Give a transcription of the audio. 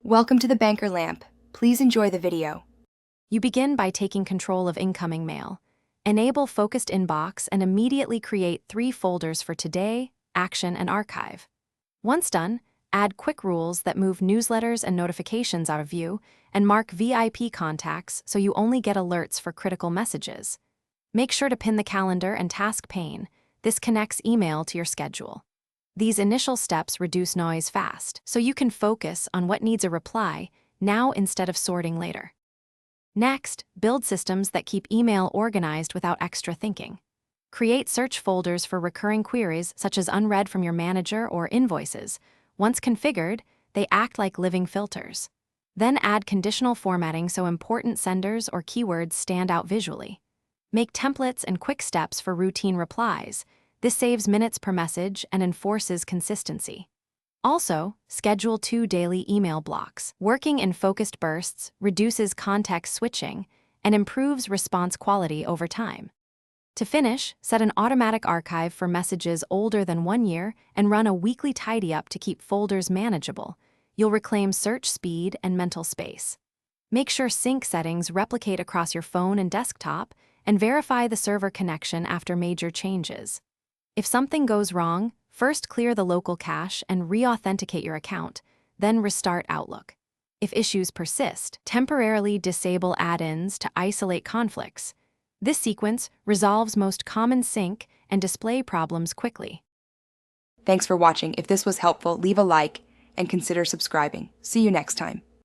Welcome to the Banker Lamp. Please enjoy the video. You begin by taking control of incoming mail. Enable Focused Inbox and immediately create 3 folders for Today, Action, and Archive. Once done, add quick rules that move newsletters and notifications out of view, and mark VIP contacts so you only get alerts for critical messages. Make sure to pin the calendar and task pane. This connects email to your schedule. These initial steps reduce noise fast, so you can focus on what needs a reply now instead of sorting later. Next, build systems that keep email organized without extra thinking. Create search folders for recurring queries such as unread from your manager or invoices. Once configured, they act like living filters. Then add conditional formatting so important senders or keywords stand out visually. Make templates and quick steps for routine replies. This saves minutes per message and enforces consistency. Also, schedule 2 daily email blocks. Working in focused bursts reduces context switching and improves response quality over time. To finish, set an automatic archive for messages older than 1 year and run a weekly tidy-up to keep folders manageable. You'll reclaim search speed and mental space. Make sure sync settings replicate across your phone and desktop, and verify the server connection after major changes. If something goes wrong, first clear the local cache and re-authenticate your account, then restart Outlook. If issues persist, temporarily disable add-ins to isolate conflicts. This sequence resolves most common sync and display problems quickly. Thanks for watching. If this was helpful, leave a like and consider subscribing. See you next time.